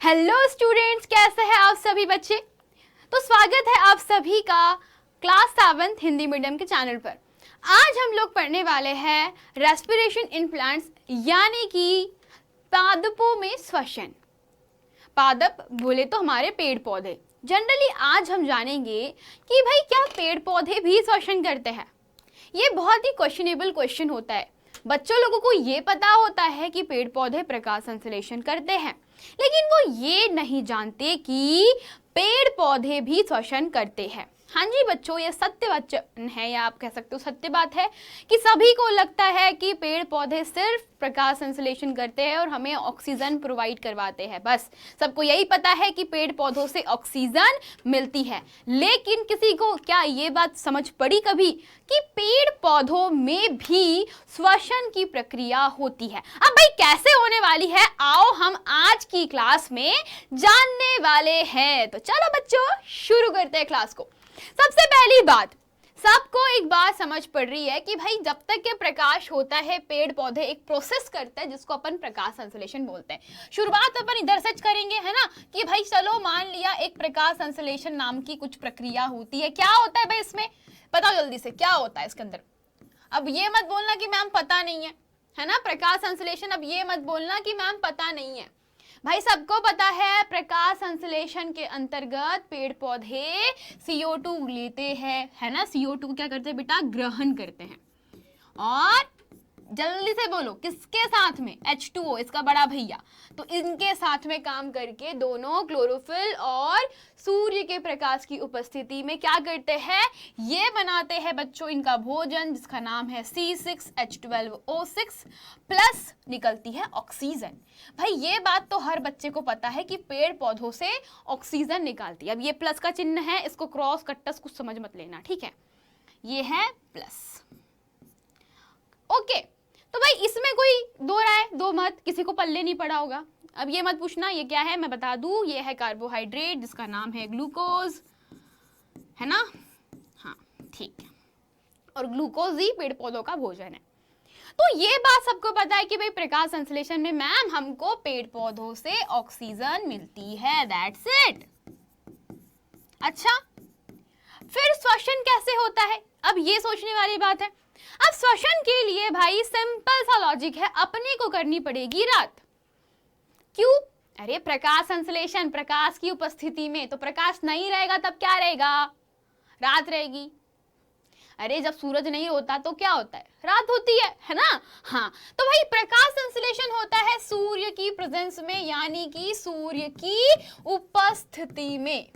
Hello students, कैसे हैं आप सभी बच्चे। तो स्वागत है आप सभी का क्लास 7 हिंदी मीडियम के चैनल पर। आज हम लोग पढ़ने वाले हैं रेस्पिरेशन इन प्लांट्स, यानी कि पादपों में श्वसन। पादप बोले तो हमारे पेड़ पौधे। जनरली आज हम जानेंगे कि भाई क्या पेड़ पौधे भी श्वसन करते हैं। ये बहुत ही क्वेश्चनेबल क्वेश्चन होता है। बच्चों लोगों को ये पता होता है कि पेड़ पौधे प्रकाश संश्लेषण करते हैं, लेकिन वो ये नहीं जानते कि पेड़ पौधे भी श्वसन करते हैं। हाँ जी बच्चों, ये सत्य वचन है, या आप कह सकते हो सत्य बात है कि सभी को लगता है कि पेड़ पौधे सिर्फ प्रकाश संश्लेषण करते हैं और हमें ऑक्सीजन प्रोवाइड करवाते हैं। बस सबको यही पता है कि पेड़ पौधों से ऑक्सीजन मिलती है, लेकिन किसी को क्या ये बात समझ पड़ी कभी कि पेड़ पौधों में भी श्वसन की प्रक्रिया होती है। अब भाई कैसे होने वाली है, आओ हम आज की क्लास में जानने वाले हैं। तो चलो बच्चों शुरू करते हैं क्लास को। सबसे पहली बात, सबको एक बात समझ पड़ रही है कि भाई जब तक के प्रकाश होता है, पेड़ पौधे एक प्रोसेस करते हैं जिसको अपन प्रकाश संश्लेषण बोलते हैं। शुरुआत अपन इधर से करेंगे, है ना, कि भाई चलो मान लिया एक प्रकाश संश्लेषण नाम की कुछ प्रक्रिया होती है। क्या होता है भाई इसमें, बताओ जल्दी से क्या होता है इसके अंदर। अब ये मत बोलना कि मैम पता नहीं है ना, प्रकाश संश्लेषण। अब ये मत बोलना कि मैम पता नहीं है, भाई सबको पता है प्रकाश संश्लेषण के अंतर्गत पेड़ पौधे CO2 लेते हैं, है ना। CO2 क्या करते हैं बेटा, ग्रहण करते हैं। और जल्दी से बोलो किसके साथ में, H2O, इसका बड़ा भैया। तो इनके साथ में काम करके दोनों क्लोरोफिल और सूर्य के प्रकाश की उपस्थिति में क्या करते हैं, ये बनाते हैं बच्चों इनका भोजन, जिसका नाम है C6H12O6 प्लस निकलती है ऑक्सीजन। भाई ये बात तो हर बच्चे को पता है कि पेड़ पौधों से ऑक्सीजन निकालती है। अब ये प्लस का चिन्ह है, इसको क्रॉस कट्टस कुछ समझ मत लेना, ठीक है। ये है प्लस, ओके। तो भाई इसमें कोई दो राय दो मत, किसी को पल्ले नहीं पड़ा होगा। अब ये मत पूछना ये क्या है, मैं बता दूं, ये है कार्बोहाइड्रेट जिसका नाम है ग्लूकोज, है ना। हाँ ठीक है, और ग्लूकोज ही पेड़ पौधों का भोजन है। तो ये बात सबको पता है कि भाई प्रकाश संश्लेषण में मैम हमको पेड़ पौधों से ऑक्सीजन मिलती है, दैट्स इट। अच्छा, फिर श्वसन कैसे होता है, अब ये सोचने वाली बात है। अब श्वसन के लिए भाई सिंपल सा लॉजिक है, अपने को करनी पड़ेगी रात। क्यों, अरे प्रकाश संश्लेषण प्रकाश की उपस्थिति में, तो प्रकाश नहीं रहेगा तब क्या रहेगा, रात रहेगी। अरे जब सूरज नहीं होता तो क्या होता है, रात होती है ना। हाँ, तो भाई प्रकाश संश्लेषण होता है सूर्य की प्रेजेंस में, यानी कि सूर्य की उपस्थिति में।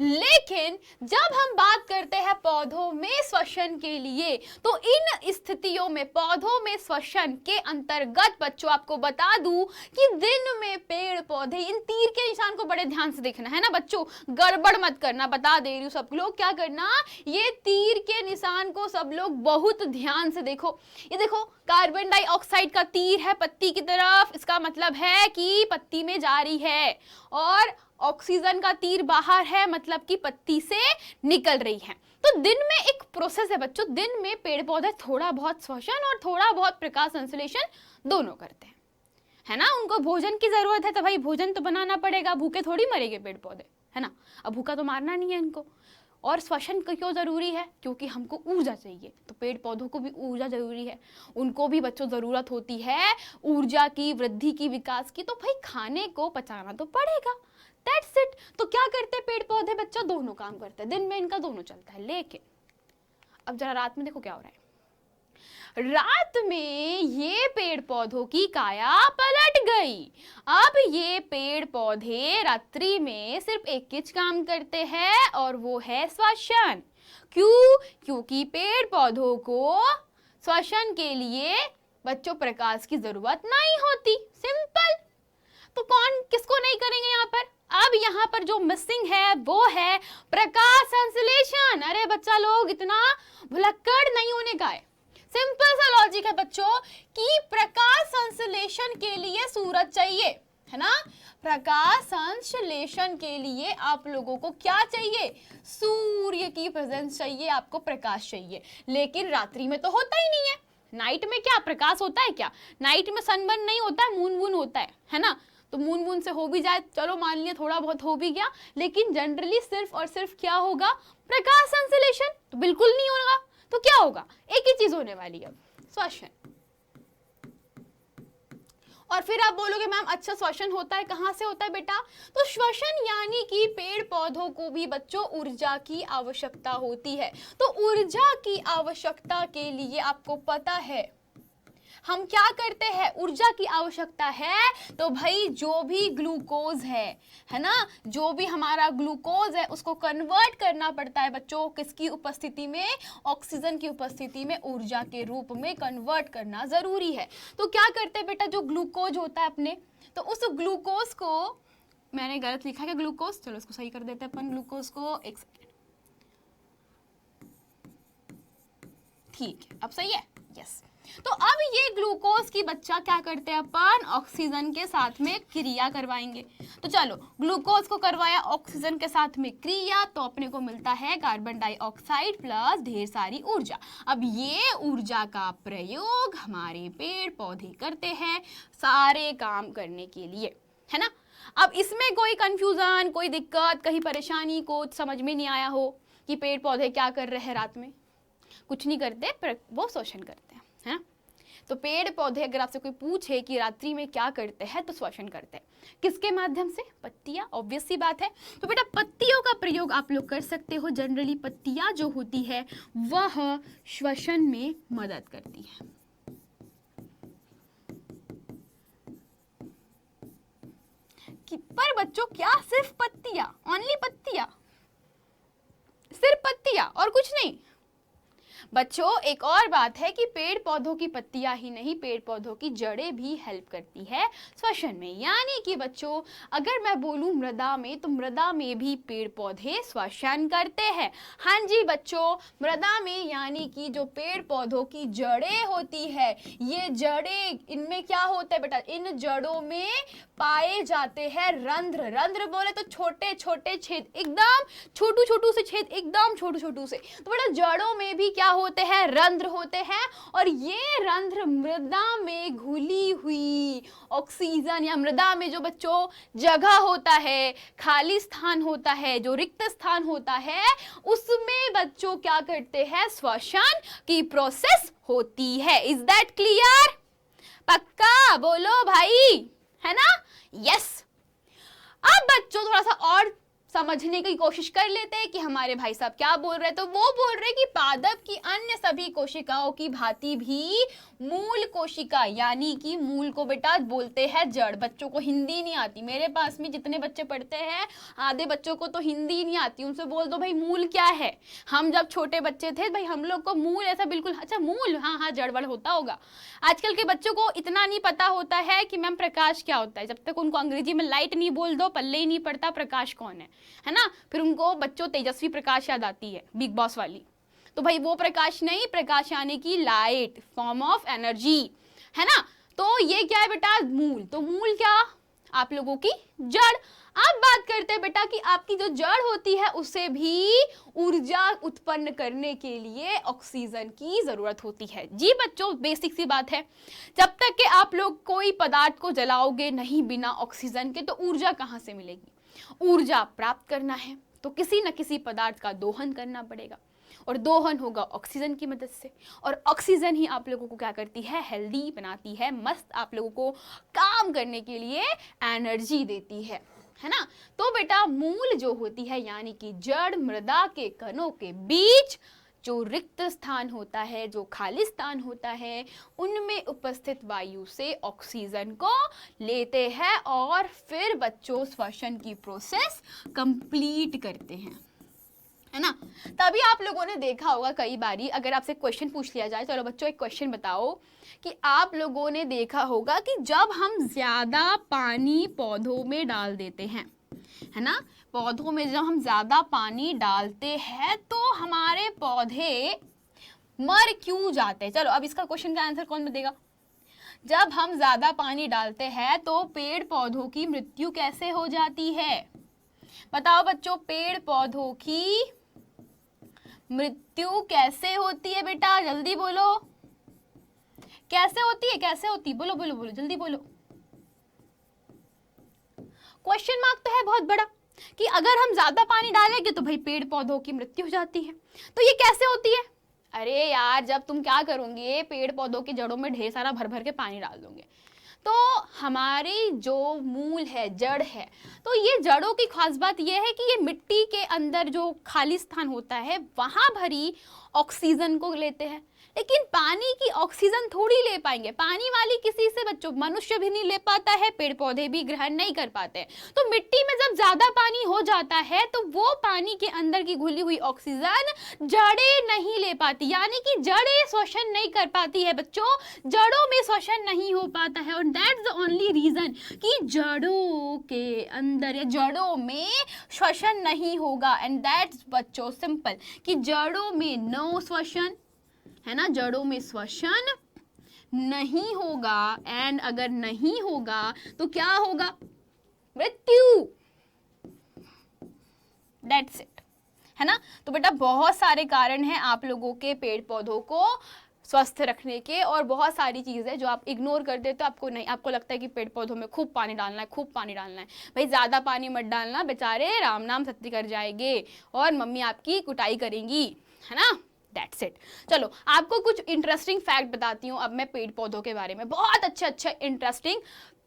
लेकिन जब हम बात करते हैं पौधों में श्वसन के लिए, तो इन स्थितियों में पौधों में श्वसन के अंतर्गत बच्चों आपको बता दूं कि दिन में पेड़ पौधे, इन तीर के निशान को बड़े ध्यान से देखना है ना बच्चों, गड़बड़ मत करना, बता दे रही हूं सब लोग क्या करना, ये तीर के निशान को सब लोग बहुत ध्यान से देखो। ये देखो कार्बन डाइऑक्साइड का तीर है पत्ती की तरफ, इसका मतलब है कि पत्ती में जा रही है, और ऑक्सीजन का तीर बाहर है, मतलब कि पत्ती से निकल रही है। तो दिन में एक प्रोसेस है बच्चों, दिन में पेड़ पौधे थोड़ा बहुत श्वसन और थोड़ा बहुत प्रकाश संश्लेषण दोनों करते हैं, है ना। उनको भोजन की जरूरत है, तो भाई भोजन तो बनाना पड़ेगा, भूखे थोड़ी मरेंगे पेड़ पौधे, है ना। अब भूखा तो मारना नहीं है इनको। और श्वसन क्यों जरूरी है, क्योंकि हमको ऊर्जा चाहिए, तो पेड़ पौधों को भी ऊर्जा जरूरी है, उनको भी बच्चों जरूरत होती है ऊर्जा की, वृद्धि की, विकास की। तो भाई खाने को पचाना तो पड़ेगा, दैट्स इट। तो क्या करते हैं पेड़ पौधे बच्चों, दोनों काम करते हैं, दिन में इनका दोनों चलता है। लेकिन अब जरा रात में देखो क्या हो रहा है, रात में ये पेड़ पौधों की काया पलट गई। अब ये पेड़ पौधे रात्रि में सिर्फ एक ही काम करते हैं, और वो है श्वसन। क्यों, क्योंकि पेड़ पौधों को श्वसन के लिए बच्चों प्रकाश की जरूरत नहीं होती, सिंपल। तो कौन किसको नहीं करेंगे यहाँ पर, अब यहाँ पर जो मिसिंग है वो है प्रकाश संश्लेषण। अरे बच्चा लोग इतना भुलक्कड़ नहीं होने का है, सिंपल सा लॉजिक है बच्चों कि प्रकाश संश्लेषण के लिए सूरज चाहिए, है ना। प्रकाश संश्लेषण के लिए आप लोगों को क्या चाहिए, सूर्य की प्रेजेंस चाहिए, आपको प्रकाश चाहिए। लेकिन रात्रि में तो होता ही नहीं है, नाइट में क्या प्रकाश होता है क्या? नाइट में सनबर्न नहीं होता है, मून वून होता है ना? तो मून वून से हो भी जाए, चलो मान लिया थोड़ा बहुत हो भी गया, लेकिन जनरली सिर्फ और सिर्फ क्या होगा? प्रकाश संश्लेषण तो बिल्कुल नहीं होगा। तो क्या होगा? एक ही चीज होने वाली है, श्वसन। और फिर आप बोलोगे मैम अच्छा श्वसन होता है, कहाँ से होता है बेटा? तो श्वसन यानी कि पेड़ पौधों को भी बच्चों ऊर्जा की आवश्यकता होती है। तो ऊर्जा की आवश्यकता के लिए आपको पता है हम क्या करते हैं? ऊर्जा की आवश्यकता है तो भाई जो भी ग्लूकोज है ना, जो भी हमारा ग्लूकोज है उसको कन्वर्ट करना पड़ता है बच्चों, किसकी उपस्थिति में? ऑक्सीजन की उपस्थिति में ऊर्जा के रूप में कन्वर्ट करना जरूरी है। तो क्या करते हैं बेटा, जो ग्लूकोज होता है अपने, तो उस ग्लूकोज को, मैंने गलत लिखा है ग्लूकोज, चलो इसको सही कर देते हैं अपन, ग्लूकोज को, एक सेकेंड, ठीक है अब सही है, यस। तो अब ये ग्लूकोज की बच्चा क्या करते हैं अपन? ऑक्सीजन के साथ में क्रिया करवाएंगे। तो चलो ग्लूकोज को करवाया ऑक्सीजन के साथ में क्रिया, तो अपने को मिलता है कार्बन डाइऑक्साइड प्लस ढेर सारी ऊर्जा। अब ये ऊर्जा का प्रयोग हमारे पेड़ पौधे करते हैं सारे काम करने के लिए, है ना? अब इसमें कोई कंफ्यूजन, कोई दिक्कत, कहीं परेशानी को समझ में नहीं आया हो कि पेड़ पौधे क्या कर रहे हैं रात में? कुछ नहीं करते, पर वो श्वसन करते हैं, है ना? तो पेड़ पौधे अगर आपसे कोई पूछे कि रात्रि में क्या करते हैं, तो श्वसन करते हैं। किसके माध्यम से? पत्तियां, ऑब्वियस सी बात है। तो बेटा पत्तियों का प्रयोग आप लोग कर सकते हो। जनरली पत्तियां जो होती है वह श्वसन में मदद करती है। पर बच्चों क्या सिर्फ पत्तियां, ओनली पत्तियां, सिर्फ पत्तियां और कुछ नहीं? बच्चों एक और बात है कि पेड़ पौधों की पत्तियां ही नहीं, पेड़ पौधों की जड़ें भी हेल्प करती है श्वसन में। यानी कि बच्चों अगर मैं बोलूं मृदा में, तो मृदा में भी पेड़ पौधे श्वसन करते हैं। हाँ जी बच्चों, मृदा में यानी कि जो पेड़ पौधों की जड़ें होती है, ये जड़ें, इनमें क्या होता है बेटा? इन जड़ों में पाए जाते हैं रंध्र। रंध्र बोले तो छोटे छोटे छेद, एकदम छोटू छोटू से छेद, एकदम छोटू छोटू से। तो बेटा जड़ों में भी क्या होते हैं? रंध्र होते हैं। और ये रंध्र मृदा में घुली हुई ऑक्सीजन, या मृदा में जो बच्चों जगह होता है, खाली स्थान होता है, जो रिक्त स्थान होता है, उसमें बच्चों क्या करते हैं? श्वसन की प्रोसेस होती है। Is that clear? पक्का बोलो भाई, है ना? यस। अब बच्चों थोड़ा सा और समझने की कोशिश कर लेते हैं कि हमारे भाई साहब क्या बोल रहे हैं। तो वो बोल रहे हैं कि पादप की अन्य सभी कोशिकाओं की भांति भी मूल कोशिका, यानी कि मूल को बेटा बोलते हैं जड़। बच्चों को हिंदी नहीं आती, मेरे पास में जितने बच्चे पढ़ते हैं आधे बच्चों को तो हिंदी नहीं आती, उनसे बोल दो भाई मूल क्या है। हम जब छोटे बच्चे थे भाई हम लोग को मूल ऐसा बिल्कुल, अच्छा मूल, हाँ हाँ जड़ वड़ होता होगा। आजकल के बच्चों को इतना नहीं पता होता है कि मैम प्रकाश क्या होता है। जब तक उनको अंग्रेजी में लाइट नहीं बोल दो, पल्ले ही नहीं पड़ता प्रकाश कौन है ना? फिर उनको बच्चों तेजस्वी प्रकाश याद आती है, बिग बॉस वाली। तो भाई वो प्रकाश नहीं, प्रकाश यानी कि लाइट, फॉर्म ऑफ एनर्जी, है ना? तो ये क्या है बेटा? मूल। तो मूल क्या? आप लोगों की जड़। अब बात करते हैं बेटा कि आपकी जो जड़ होती है उसे भी ऊर्जा उत्पन्न करने के लिए ऑक्सीजन की जरूरत होती है। जी बच्चों बेसिक सी बात है, जब तक कि आप लोग कोई पदार्थ को जलाओगे नहीं बिना ऑक्सीजन के, तो ऊर्जा कहाँ से मिलेगी? ऊर्जा प्राप्त करना है तो किसी न किसी पदार्थ का दोहन करना पड़ेगा, और दोहन होगा ऑक्सीजन की मदद से। और ऑक्सीजन ही आप लोगों को क्या करती है? हेल्दी बनाती है, मस्त आप लोगों को काम करने के लिए एनर्जी देती है ना? तो बेटा मूल जो होती है यानी कि जड़, मृदा के कणों के बीच जो रिक्त स्थान होता है, जो खाली स्थान होता है, उनमें उपस्थित वायु से ऑक्सीजन को लेते हैं और फिर बच्चों श्वसन की प्रोसेस कंप्लीट करते हैं, है ना? तभी आप लोगों ने देखा होगा कई बारी, अगर आपसे क्वेश्चन पूछ लिया जाए, चलो बच्चों एक क्वेश्चन बताओ, कि आप लोगों ने देखा होगा कि जब हम ज्यादा पानी पौधों में डाल देते हैं, है ना? पौधों में जब हम ज्यादा पानी डालते हैं तो हमारे पौधे मर क्यों जाते हैं? चलो अब इसका क्वेश्चन का आंसर कौन देगा? जब हम ज्यादा पानी डालते हैं तो पेड़ पौधों की मृत्यु कैसे हो जाती है? बताओ बच्चों, पेड़ पौधों की मृत्यु कैसे होती है बेटा? जल्दी बोलो। कैसे होती है, कैसे होती है, बोलो बोलो बोलो, जल्दी बोलो। क्वेश्चन मार्क तो है बहुत बड़ा कि अगर हम ज्यादा पानी डालेंगे तो भाई पेड़ पौधों की मृत्यु हो जाती है। तो ये कैसे होती है? अरे यार, जब तुम क्या करोगे, पेड़ पौधों की जड़ों में ढेर सारा भर भर के पानी डाल दोगे, तो हमारी जो मूल है, जड़ है, तो ये जड़ों की खास बात ये है कि ये मिट्टी के अंदर जो खाली स्थान होता है वहां भरी ऑक्सीजन को लेते हैं, लेकिन पानी की ऑक्सीजन थोड़ी ले पाएंगे। पानी वाली किसी से बच्चों मनुष्य भी नहीं ले पाता है, पेड़ पौधे भी ग्रहण नहीं कर पाते हैं। तो मिट्टी में जब ज्यादा पानी हो जाता है तो वो पानी के अंदर की घुली हुई ऑक्सीजन जड़ें नहीं ले पाती, यानी कि जड़ें श्वसन नहीं कर पाती है बच्चों, जड़ों में श्वसन नहीं हो पाता है। और दैट्स द ओनली रीजन कि जड़ों के अंदर या जड़ों में श्वसन नहीं होगा। एंड दैट्स बच्चों सिंपल कि जड़ों में नो श्वसन है ना, जड़ों में श्वसन नहीं होगा। एंड अगर नहीं होगा तो क्या होगा? मृत्यु। दैट्स इट, है ना। तो बेटा बहुत सारे कारण हैं आप लोगों के पेड़ पौधों को स्वस्थ रखने के, और बहुत सारी चीजें जो आप इग्नोर कर देते हो। आपको नहीं, आपको लगता है कि पेड़ पौधों में खूब पानी डालना है, खूब पानी डालना है। भाई ज्यादा पानी मत डालना, बेचारे राम नाम सत्य कर जाएंगे और मम्मी आपकी कुटाई करेंगी, है ना। That's it. चलो आपको कुछ इंटरेस्टिंग फैक्ट बताती हूँ अब मैं पेड़ पौधों के बारे में। बहुत अच्छे इंटरेस्टिंग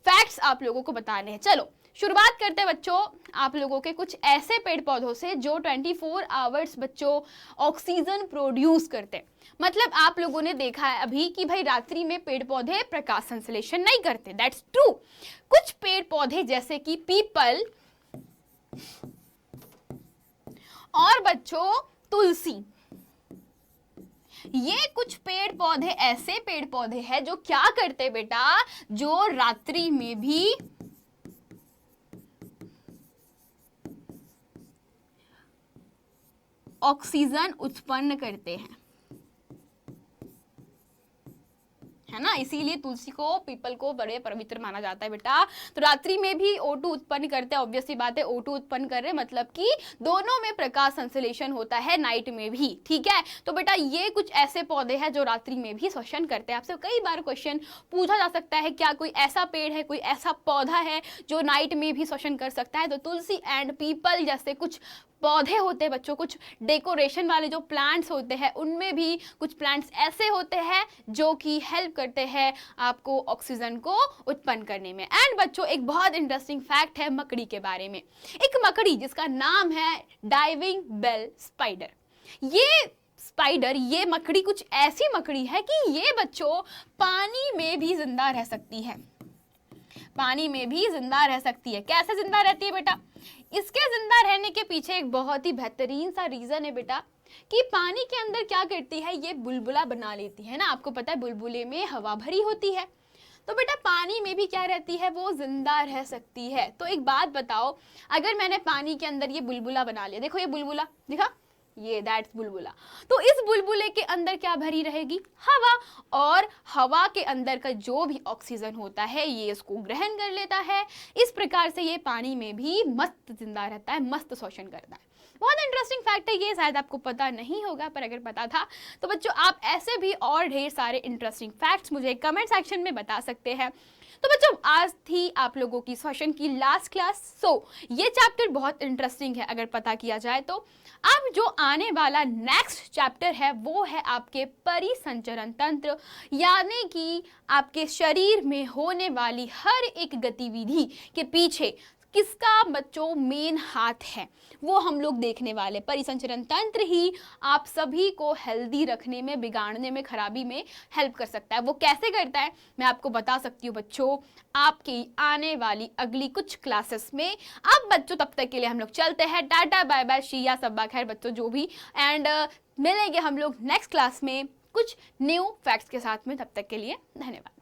फैक्ट्स आप लोगों को बताने हैं। चलो शुरुआत करते हैं बच्चों आप लोगों के कुछ ऐसे पेड़ पौधों से जो 24 आवर्स बच्चों ऑक्सीजन प्रोड्यूस करते हैं। मतलब आप लोगों ने देखा है अभी कि भाई रात्रि में पेड़ पौधे प्रकाश संश्लेषण नहीं करते, दैट्स ट्रू। कुछ पेड़ पौधे जैसे कि पीपल और बच्चों तुलसी, ये कुछ पेड़ पौधे ऐसे पेड़ पौधे हैं जो क्या करते बेटा, जो रात्रि में भी ऑक्सीजन उत्पन्न करते हैं, है ना। इसीलिए तुलसी को, पीपल को बड़े पवित्र माना जाता है बेटा। तो रात्रि में भी O2 उत्पन्न करते हैं, ऑब्वियसली बात है O2 उत्पन्न कर रहे, मतलब कि दोनों में प्रकाश संश्लेषण होता है, नाइट में भी, ठीक है। तो बेटा ये कुछ ऐसे पौधे हैं जो रात्रि में भी श्वसन करते हैं। आपसे कई बार क्वेश्चन पूछा जा सकता है, क्या कोई ऐसा पेड़ है, कोई ऐसा पौधा है जो नाइट में भी श्वसन कर सकता है? तो तुलसी एंड पीपल जैसे कुछ पौधे होते हैं बच्चों, कुछ डेकोरेशन वाले जो प्लांट्स होते हैं उनमें भी कुछ प्लांट्स ऐसे होते हैं जो कि हेल्प करते हैं आपको ऑक्सीजन को उत्पन्न करने में। एंड बच्चों एक बहुत इंटरेस्टिंग फैक्ट है मकड़ी के बारे में। एक मकड़ी जिसका नाम है डाइविंग बेल स्पाइडर। ये स्पाइडर, ये मकड़ी कुछ ऐसी मकड़ी है कि ये बच्चों पानी में भी जिंदा रह सकती है, पानी में भी जिंदा रह सकती है। कैसे जिंदा रहती है बेटा? इसके जिंदा रहने के पीछे एक बहुत ही बेहतरीन सा रीजन है बेटा कि पानी के अंदर क्या करती है, ये बुलबुला बना लेती है ना। आपको पता है बुलबुले में हवा भरी होती है, तो बेटा पानी में भी क्या रहती है, वो जिंदा रह सकती है। तो एक बात बताओ, अगर मैंने पानी के अंदर ये बुलबुला बना लिया, देखो ये बुलबुला दिखा, ये दैट्स बुलबुला, तो इस बुलबुले के अंदर क्या भरी रहेगी, हवा। और हवा के अंदर का जो भी ऑक्सीजन होता है ये इसको ग्रहण कर लेता है। इस प्रकार से ये पानी में भी मस्त जिंदा रहता है, मस्त श्वसन करता है। बहुत इंटरेस्टिंग फैक्ट है ये, शायद आपको पता नहीं होगा, पर अगर पता था तो बच्चों आप ऐसे भी और ढेर सारे इंटरेस्टिंग फैक्ट्स मुझे कमेंट सेक्शन में बता सकते हैं। तो बच्चों आज थी आप लोगों की श्वसन की लास्ट क्लास। ये चैप्टर बहुत इंटरेस्टिंग है अगर पता किया जाए तो। अब जो आने वाला नेक्स्ट चैप्टर है वो है आपके परिसंचरण तंत्र, यानी कि आपके शरीर में होने वाली हर एक गतिविधि के पीछे किसका बच्चों मेन हाथ है, वो हम लोग देखने वाले। परिसंचरण तंत्र ही आप सभी को हेल्दी रखने में, बिगाड़ने में, खराबी में हेल्प कर सकता है। वो कैसे करता है मैं आपको बता सकती हूँ बच्चों आपकी आने वाली अगली कुछ क्लासेस में। अब बच्चों तब तक के लिए हम लोग चलते हैं, टाटा बाय बाय, शिया सब्बा खैर बच्चों जो भी, एंड मिलेंगे हम लोग नेक्स्ट क्लास में कुछ न्यू फैक्ट्स के साथ में। तब तक के लिए धन्यवाद।